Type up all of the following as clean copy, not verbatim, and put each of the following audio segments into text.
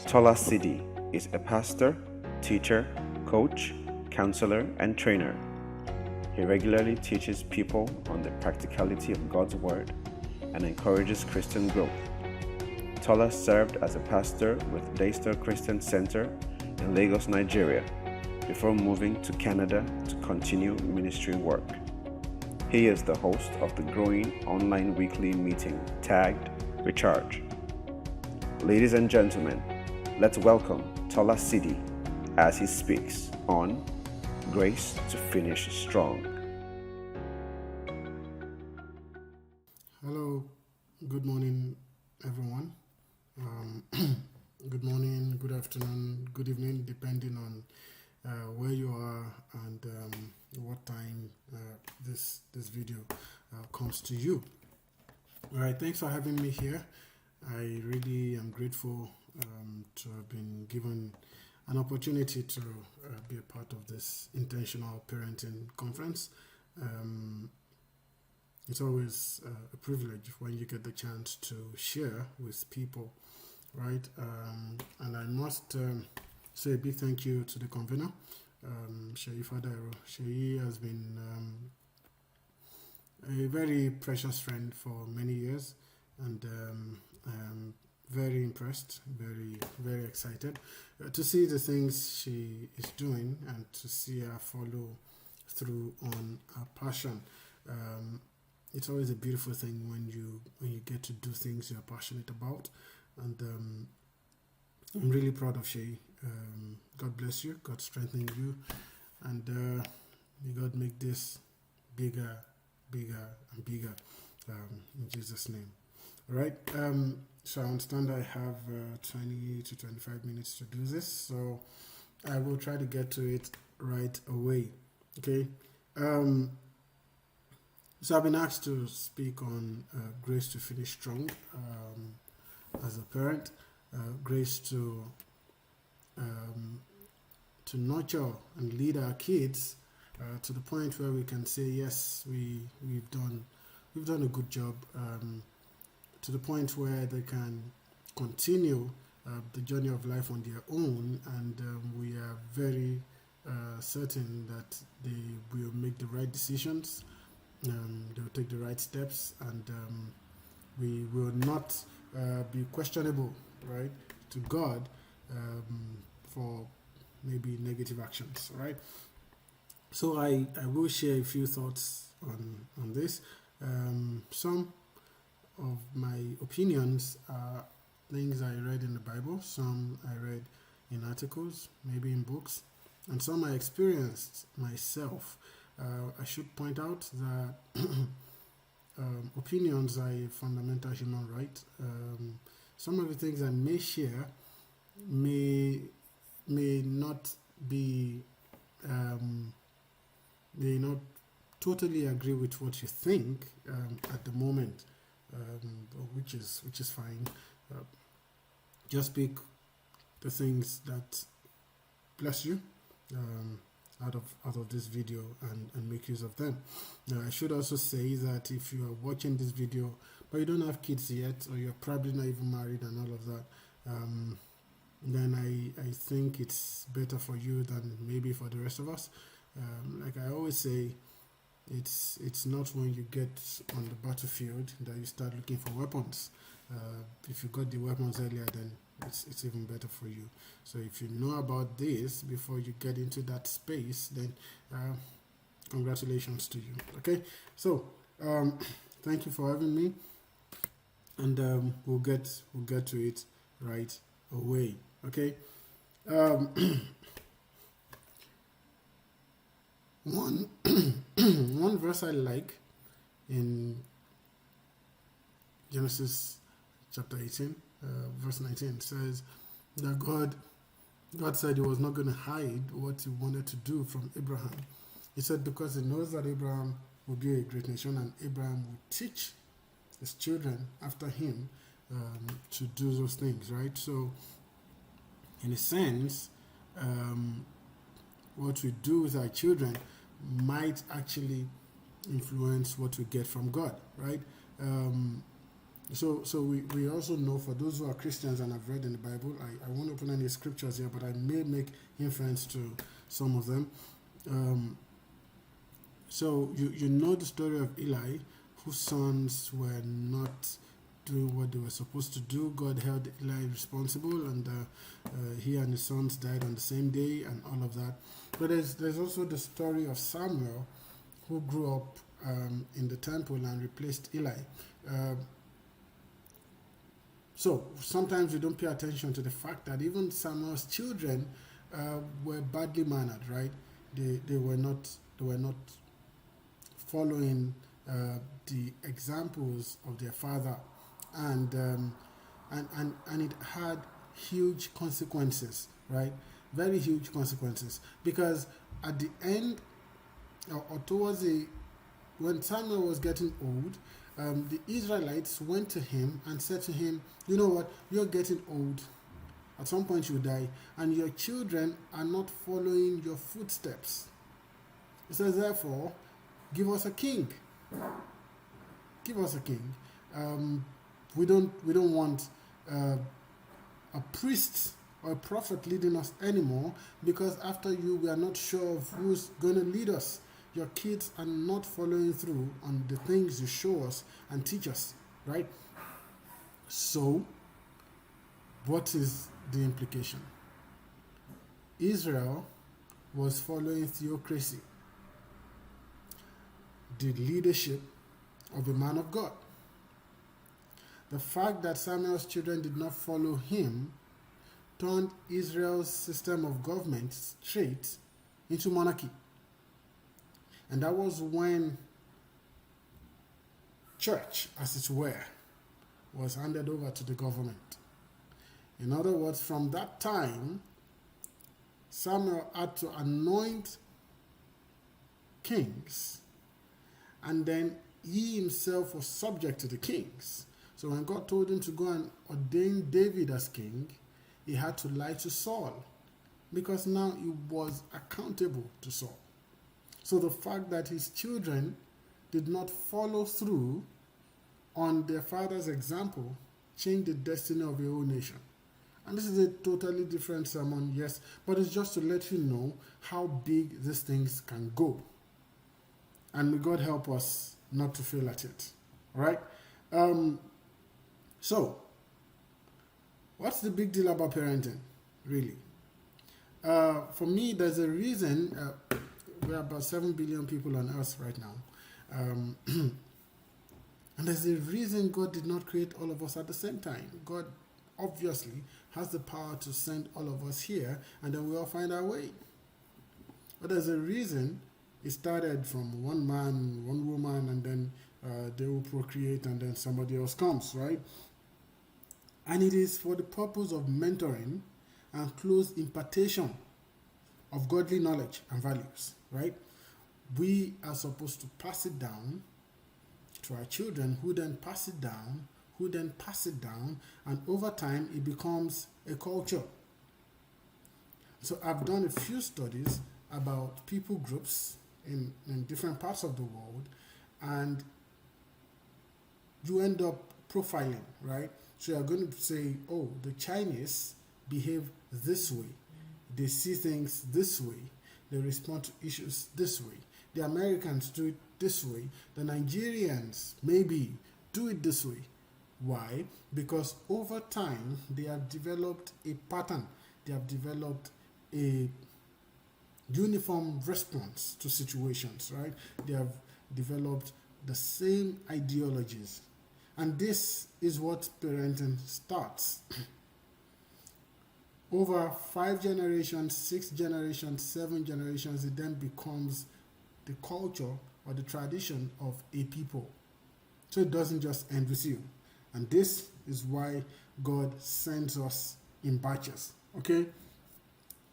Tola Seedy is a pastor, teacher, coach, counselor, and trainer. He regularly teaches people on the practicality of God's Word and encourages Christian growth. Tola served as a pastor with Daystar Christian Center in Lagos, Nigeria, before moving to Canada to continue ministry work. He is the host of the growing online weekly meeting tagged Recharge. Ladies and gentlemen, let's welcome Tola Seedy as he speaks on Grace to Finish Strong. Hello, good morning, everyone. Good morning, good afternoon, good evening, depending on where you are and what time this video comes to you. All right, thanks for having me here. I really am grateful to have been given an opportunity to be a part of this intentional parenting conference. It's always a privilege when you get the chance to share with people, right? And I must say a big thank you to the convener, Sheyi Fadairo. Sheyi has been a very precious friend for many years, and I'm very impressed, very excited to see the things she is doing and to see her follow through on her passion. It's always a beautiful thing when you get to do things you're passionate about, and I'm really proud of Sheyi. God bless you, God strengthen you, and may God make this bigger and bigger in Jesus' name. All right. So I understand I have 20 to 25 minutes to do this, so I will try to get to it right away. Okay. So I've been asked to speak on grace to finish strong as a parent, grace to nurture and lead our kids to the point where we can say yes, we've done a good job, to the point where they can continue the journey of life on their own, and we are very certain that they will make the right decisions. They will take the right steps, and we will not be questionable, right, to God for maybe negative actions, right? So I will share a few thoughts on this. Some of my opinions are things I read in the Bible, some I read in articles, maybe in books, and some I experienced myself. I should point out that opinions are a fundamental human right. Some of the things I may share may not be may not totally agree with what you think at the moment, which is fine. Just pick the things that bless you out of this video and make use of them. Now, I should also say that if you are watching this video but you don't have kids yet, or you're probably not even married and all of that, then I think it's better for you than maybe for the rest of us. Like I always say, it's not when you get on the battlefield that you start looking for weapons. If you got the weapons earlier, then it's even better for you. So if you know about this before you get into that space, then congratulations to you. Okay, so thank you for having me, and we'll get to it right away. Okay. One verse I like in Genesis chapter 18, verse 19 says that God said he was not going to hide what he wanted to do from Abraham. He said because he knows that Abraham will be a great nation, and Abraham will teach his children after him to do those things, right? So in a sense, what we do with our children might actually influence what we get from God, right? So we also know, for those who are Christians and have read in the Bible, I won't open any scriptures here, but I may make inference to some of them. So you know the story of Eli, whose sons were not doing what they were supposed to do. God held Eli responsible, and he and his sons died on the same day, and all of that. But there's also the story of Samuel, who grew up in the temple and replaced Eli. So sometimes we don't pay attention to the fact that even Samuel's children were badly mannered, right? They were not following the examples of their father, and it had huge consequences, right? Very huge consequences, because at the end, or towards when Samuel was getting old, the Israelites went to him and said to him, "You know what? You're getting old. At some point you die, and your children are not following your footsteps. He says, therefore, give us a king. Give us a king. We don't want a priest or a prophet leading us anymore, because after you, we are not sure of who's going to lead us. Your kids are not following through on the things you show us and teach us, right?" So, what is the implication? Israel was following theocracy, the leadership of a man of God. The fact that Samuel's children did not follow him turned Israel's system of government straight into monarchy. And that was when church, as it were, was handed over to the government. In other words, from that time, Samuel had to anoint kings, and then he himself was subject to the kings. So when God told him to go and ordain David as king, he had to lie to Saul, because now he was accountable to Saul. So the fact that his children did not follow through on their father's example changed the destiny of a whole nation. And this is a totally different sermon, yes, but it's just to let you know how big these things can go. And may God help us not to fail at it. All right? So, what's the big deal about parenting, really? For me, there's a reason. We're about 7 billion people on earth right now. And there's a reason God did not create all of us at the same time. God obviously has the power to send all of us here, and then we all find our way. But there's a reason it started from one man, one woman, and then they will procreate, and then somebody else comes, right? And it is for the purpose of mentoring and close impartation of godly knowledge and values, right? We are supposed to pass it down to our children, who then pass it down, and over time it becomes a culture. So I've done a few studies about people groups in different parts of the world, and you end up profiling, right? So you're going to say, oh, the Chinese behave this way, they see things this way, they respond to issues this way, the Americans do it this way, the Nigerians maybe do it this way. Why? Because over time they have developed a pattern, they have developed a uniform response to situations, right? They have developed the same ideologies. And this is what parenting starts. Over 5 generations, 6 generations, 7 generations, it then becomes the culture or the tradition of a people. So it doesn't just end with you. And this is why God sends us in batches, okay?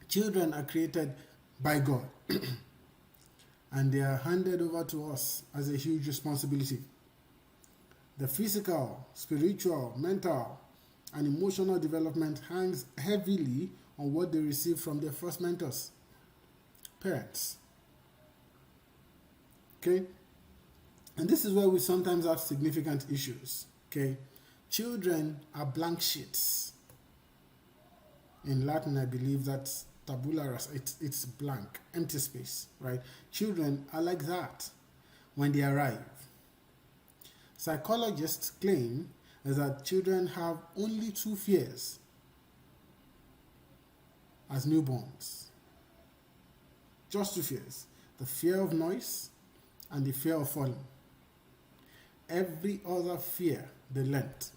Children are created by God, and they are handed over to us as a huge responsibility. The physical, spiritual, mental, and emotional development hangs heavily on what they receive from their first mentors, parents. Okay? And this is where we sometimes have significant issues. Okay? Children are blank sheets. In Latin, I believe that's tabula rasa. It's blank, empty space, right? Children are like that when they arrive. Psychologists claim that children have only two fears as newborns. Just two fears: the fear of noise and the fear of falling. Every other fear, they learnt.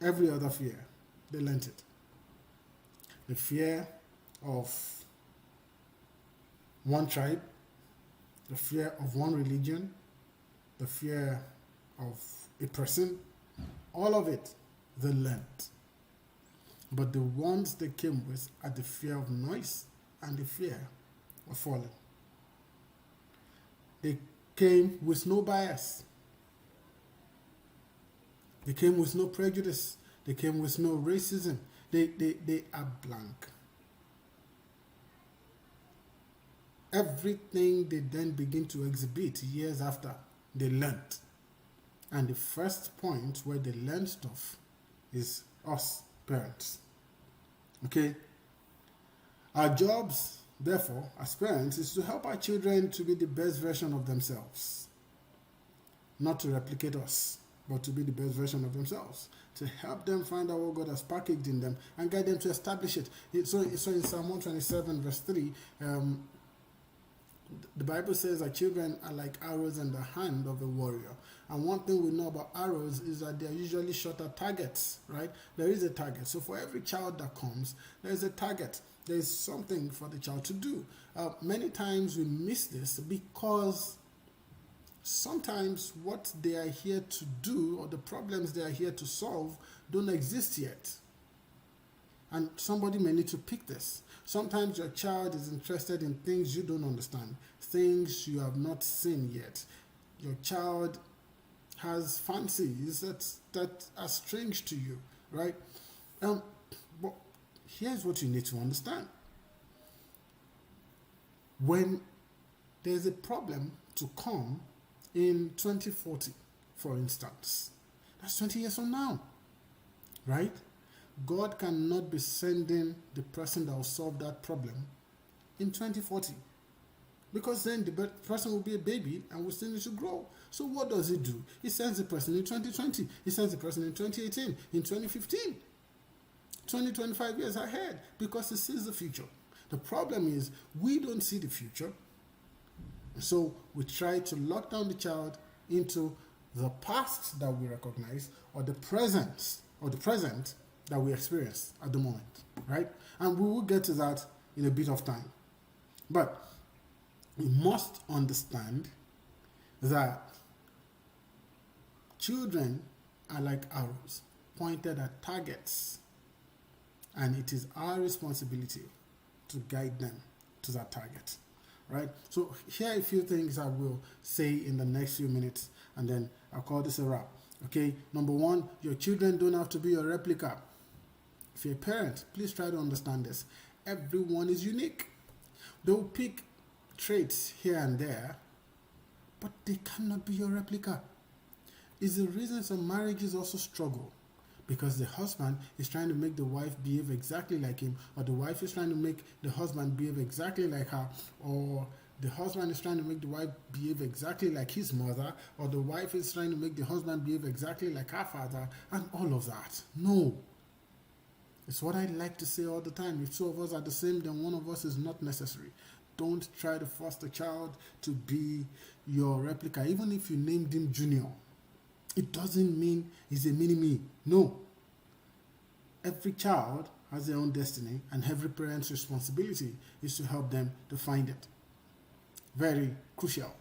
Every other fear, they learnt it. The fear of one tribe, the fear of one religion, the fear of a person, all of it, they learnt. But the ones they came with are the fear of noise and the fear of falling. They came with no bias. They came with no prejudice. They came with no racism. They are blank. Everything they then begin to exhibit years after, they learnt. And the first point where they learn stuff is us, parents. Okay? Our jobs, therefore, as parents, is to help our children to be the best version of themselves. Not to replicate us, but to be the best version of themselves. To help them find out what God has packaged in them and guide them to establish it. So in Psalm 127 verse 3, the Bible says that children are like arrows in the hand of a warrior. And one thing we know about arrows is that they are usually shorter targets, right? There is a target. So for every child that comes, there is a target. There is something for the child to do. Many times we miss this because sometimes what they are here to do or the problems they are here to solve don't exist yet. And somebody may need to pick this. Sometimes your child is interested in things you don't understand, things you have not seen yet. Your child has fancies that are strange to you, right? But here's what you need to understand. When there's a problem to come in 2040, for instance, that's 20 years from now, right? God cannot be sending the person that will solve that problem in 2040, because then the person will be a baby and will still need to grow. So what does he do? He sends the person in 2020. He sends the person in 2018, in 2015, 20, 25 years ahead, because he sees the future. The problem is we don't see the future. So we try to lock down the child into the past that we recognize or the present that we experience at the moment, right? And we will get to that in a bit of time. But we must understand that children are like arrows pointed at targets, and it is our responsibility to guide them to that target, right? So here are a few things I will say in the next few minutes, and then I'll call this a wrap. Okay, number one, your children don't have to be your replica. If you're a parent, please try to understand this. Everyone is unique. They'll pick traits here and there, but they cannot be your replica. It's the reason some marriages also struggle, because the husband is trying to make the wife behave exactly like him, or the wife is trying to make the husband behave exactly like her, or the husband is trying to make the wife behave exactly like his mother, or the wife is trying to make the husband behave exactly like her father, and all of that. No. It's what I like to say all the time. If two of us are the same, then one of us is not necessary. Don't try to force the child to be your replica. Even if you named him Junior, it doesn't mean he's a mini-me. No. Every child has their own destiny, and every parent's responsibility is to help them to find it. Very crucial.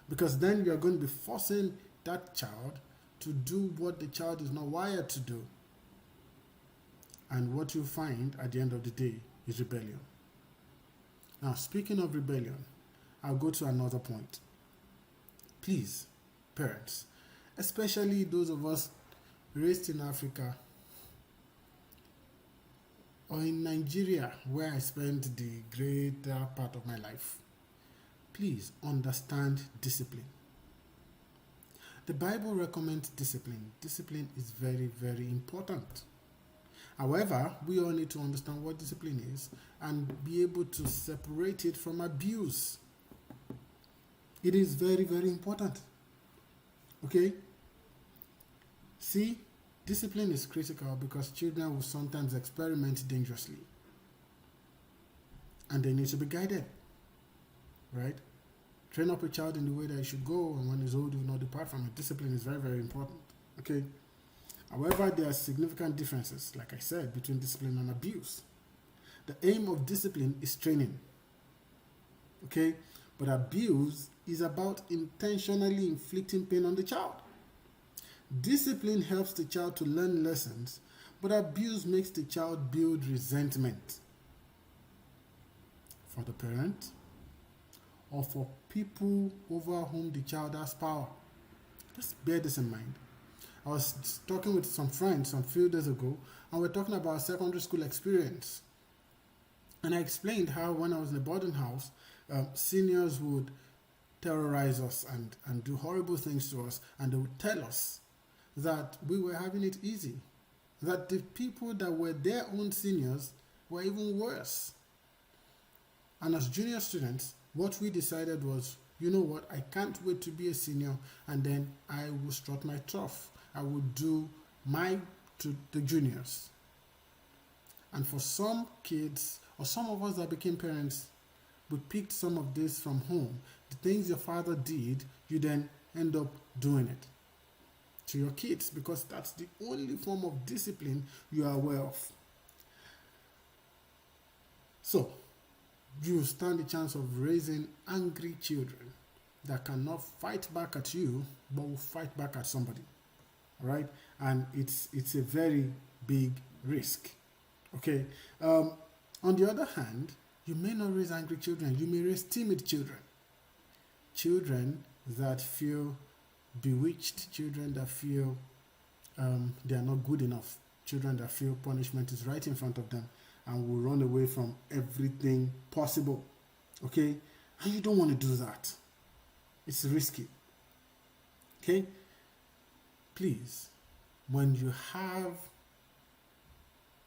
Because then you're going to be forcing that child to do what the child is not wired to do. And what you find at the end of the day is rebellion. Now, speaking of rebellion, I'll go to another point. Please, parents, especially those of us raised in Africa or in Nigeria, where I spent the greater part of my life, please understand discipline. The Bible recommends discipline. Discipline is very, very important. However, we all need to understand what discipline is and be able to separate it from abuse. It is very, very important. Okay? See, discipline is critical because children will sometimes experiment dangerously. And they need to be guided. Right? Train up a child in the way that he should go, and when he's old, he will not depart from it. Discipline is very, very important. Okay? However, there are significant differences, like I said, between discipline and abuse. The aim of discipline is training. Okay? But abuse is about intentionally inflicting pain on the child. Discipline helps the child to learn lessons, but abuse makes the child build resentment for the parent or for people over whom the child has power. Just bear this in mind. I was talking with some friends some few days ago, and we're talking about secondary school experience. And I explained how when I was in a boarding house, seniors would terrorize us and do horrible things to us, and they would tell us that we were having it easy, that the people that were their own seniors were even worse. And as junior students, what we decided was, you know what, I can't wait to be a senior, and then I will strut my stuff. I will do to the juniors. And for some kids, or some of us that became parents, we picked some of this from home. The things your father did, you then end up doing it to your kids, because that's the only form of discipline you are aware of. So, you stand the chance of raising angry children that cannot fight back at you, but will fight back at somebody. All right? And it's a very big risk. Okay? On the other hand, you may not raise angry children. You may raise timid children. Children that feel bewitched, children that feel they are not good enough, children that feel punishment is right in front of them and will run away from everything possible. Okay? And you don't want to do that. It's risky. Okay? Please, when you have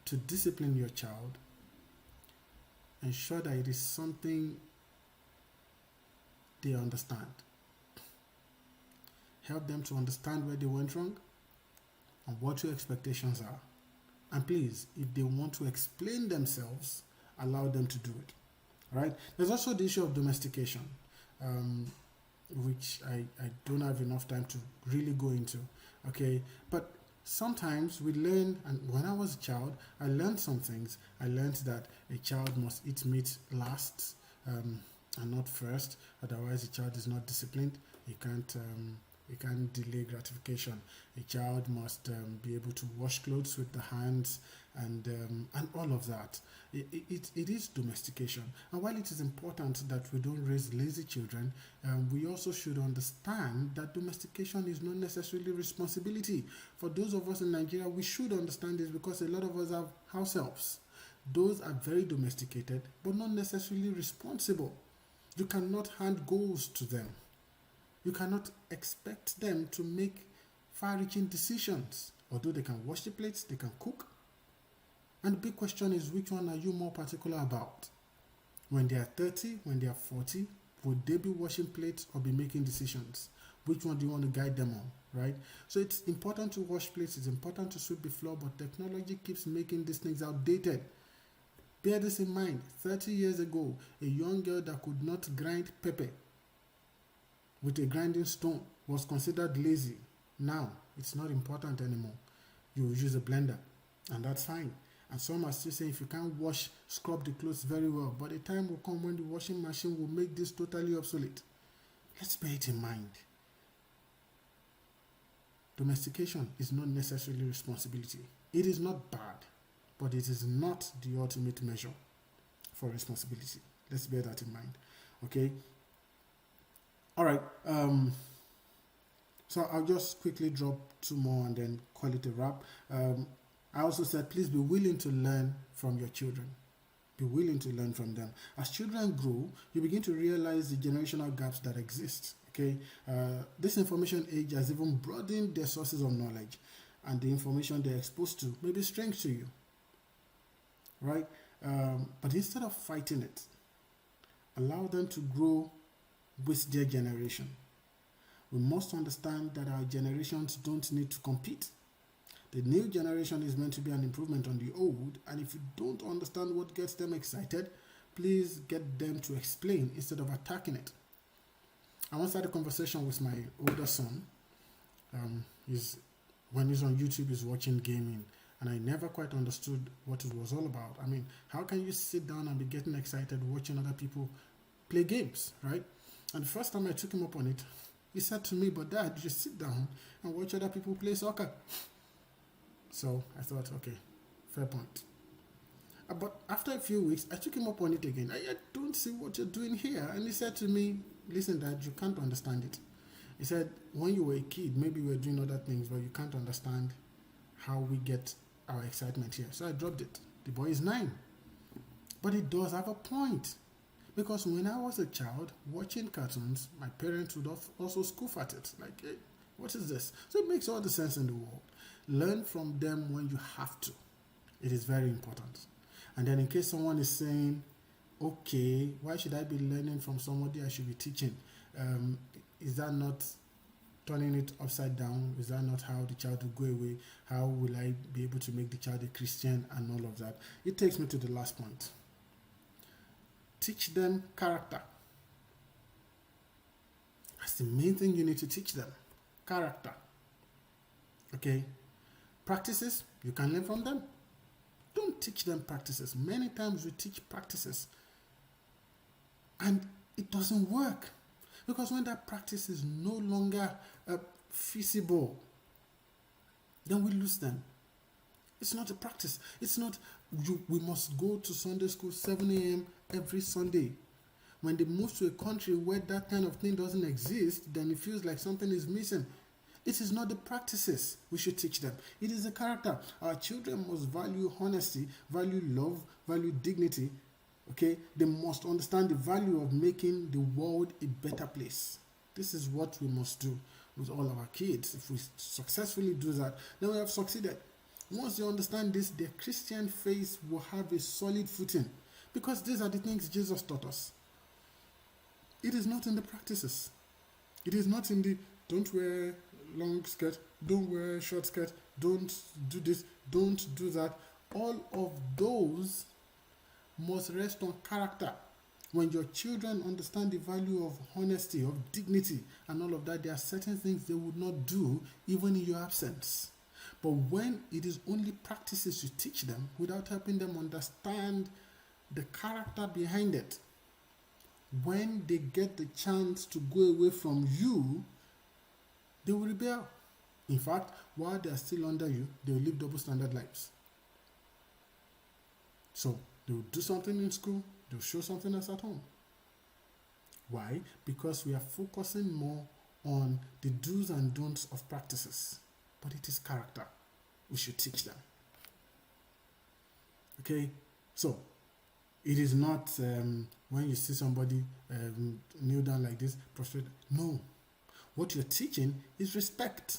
to discipline your child, ensure that it is something they understand. Help them to understand where they went wrong and what your expectations are. And please, if they want to explain themselves, allow them to do it. All right? There's also the issue of domestication, which I don't have enough time to really go into. Okay? But sometimes we learn, and when I was a child, I learned some things. I learned that a child must eat meat last and not first. Otherwise, the child is not disciplined. He can't delay gratification. A child must be able to wash clothes with the hands and all of that. It is domestication. And while it is important that we don't raise lazy children, we also should understand that domestication is not necessarily responsibility. For those of us in Nigeria, we should understand this because a lot of us have house helps. Those are very domesticated, but not necessarily responsible. You cannot hand goals to them. You cannot expect them to make far-reaching decisions. Although they can wash the plates, they can cook. And the big question is, which one are you more particular about? When they are 30, when they are 40, would they be washing plates or be making decisions? Which one do you want to guide them on, right? So it's important to wash plates, it's important to sweep the floor, but technology keeps making these things outdated. Bear this in mind. 30 years ago, a young girl that could not grind pepper with a grinding stone was considered lazy. Now, it's not important anymore. You use a blender, and that's fine. And some are still saying if you can't scrub the clothes very well, but a time will come when the washing machine will make this totally obsolete. Let's bear it in mind. Domestication is not necessarily responsibility. It is not bad, but it is not the ultimate measure for responsibility. Let's bear that in mind. Okay? All right. So I'll just quickly drop two more and then call it a wrap. I also said, please be willing to learn from your children. Be willing to learn from them. As children grow, you begin to realize the generational gaps that exist. Okay, this information age has even broadened their sources of knowledge, and the information they're exposed to may be strange to you, right? But instead of fighting it, allow them to grow with their generation. We must understand that our generations don't need to compete. The new generation is meant to be an improvement on the old, and if you don't understand what gets them excited, please get them to explain instead of attacking it. I once had a conversation with my older son. When he's on YouTube, he's watching gaming, and I never quite understood what it was all about. I mean, how can you sit down and be getting excited watching other people play games, right? And the first time I took him up on it, he said to me, "But Dad, just sit down and watch other people play soccer." So I thought, okay, fair point. But after a few weeks, I took him up on it again. I don't see what you're doing here. And he said to me, "Listen, Dad, you can't understand it." He said, "When you were a kid, maybe we were doing other things, but you can't understand how we get our excitement here." So I dropped it. The boy is 9. But it does have a point. Because when I was a child, watching cartoons, my parents would also scoff at it. Like, hey, what is this? So it makes all the sense in the world. Learn from them when you have to. It is very important. And then in case someone is saying, okay, why should I be learning from somebody I should be teaching? Is that not turning it upside down? Is that not how the child will go away? How will I be able to make the child a Christian and all of that? It takes me to the last point. Teach them character. That's the main thing you need to teach them. Character. Okay? Practices, you can learn from them. Don't teach them practices. Many times we teach practices and it doesn't work. Because when that practice is no longer feasible, then we lose them. It's not a practice. It's not, we must go to Sunday school 7 a.m. every Sunday. When they move to a country where that kind of thing doesn't exist, then it feels like something is missing. It is not the practices we should teach them. It is the character. Our children must value honesty, value love, value dignity. Okay? They must understand the value of making the world a better place. This is what we must do with all our kids. If we successfully do that, then we have succeeded. Once they understand this, their Christian faith will have a solid footing. Because these are the things Jesus taught us. It is not in the practices. It is not in the don't wear long skirt, don't wear short skirt, don't do this, don't do that. All of those must rest on character. When your children understand the value of honesty, of dignity, and all of that, there are certain things they would not do even in your absence. But when it is only practices you teach them without helping them understand the character behind it, when they get the chance to go away from you, they will rebel. In fact, while they are still under you, they will live double standard lives. So they will do something in school, they will show something else at home. Why? Because we are focusing more on the do's and don'ts of practices. But it is character. We should teach them. Okay? So, it is not when you see somebody kneel down like this, prostrate. No. What you're teaching is respect.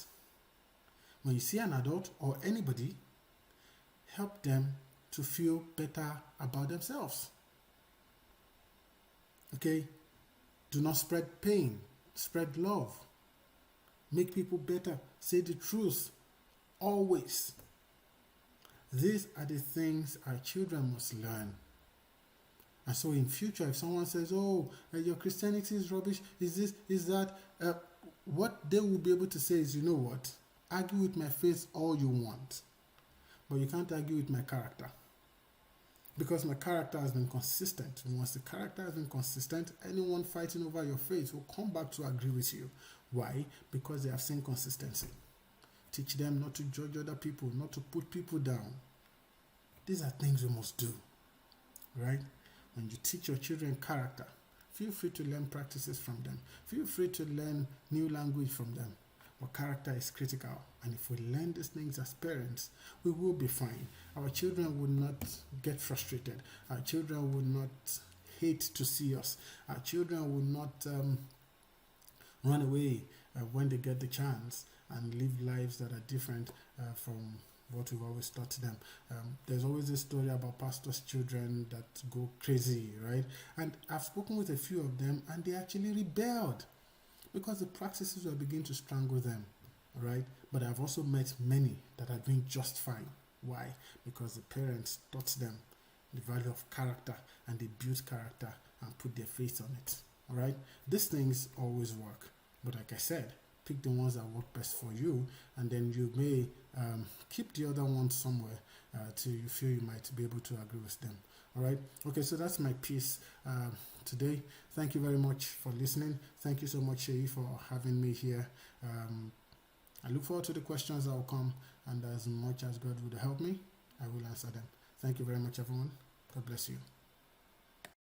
When you see an adult or anybody, help them to feel better about themselves. Okay? Do not spread pain. Spread love. Make people better. Say the truth. Always. These are the things our children must learn. And so in future, if someone says, oh, your Christianity is rubbish, is this, is that, what they will be able to say is, you know what? Argue with my faith all you want. But you can't argue with my character. Because my character has been consistent. And once the character has been consistent, anyone fighting over your faith will come back to agree with you. Why? Because they have seen consistency. Teach them not to judge other people, not to put people down. These are things we must do. Right? When you teach your children character, feel free to learn practices from them. Feel free to learn new language from them. But character is critical. And if we learn these things as parents, we will be fine. Our children will not get frustrated. Our children will not hate to see us. Our children will not run away when they get the chance and live lives that are different from what we've always taught them. There's always a story about pastors' children that go crazy, right? And I've spoken with a few of them, and they actually rebelled because the practices were beginning to strangle them, right? But I've also met many that are doing just fine. Why? Because the parents taught them the value of character, and they built character and put their faith on it. All right? These things always work. But like I said, pick the ones that work best for you, and then you may keep the other ones somewhere till you feel you might be able to agree with them. All right? Okay, so that's my piece today. Thank you very much for listening. Thank you so much, Sheyi, for having me here. I look forward to the questions that will come, and as much as God would help me, I will answer them. Thank you very much, everyone. God bless you.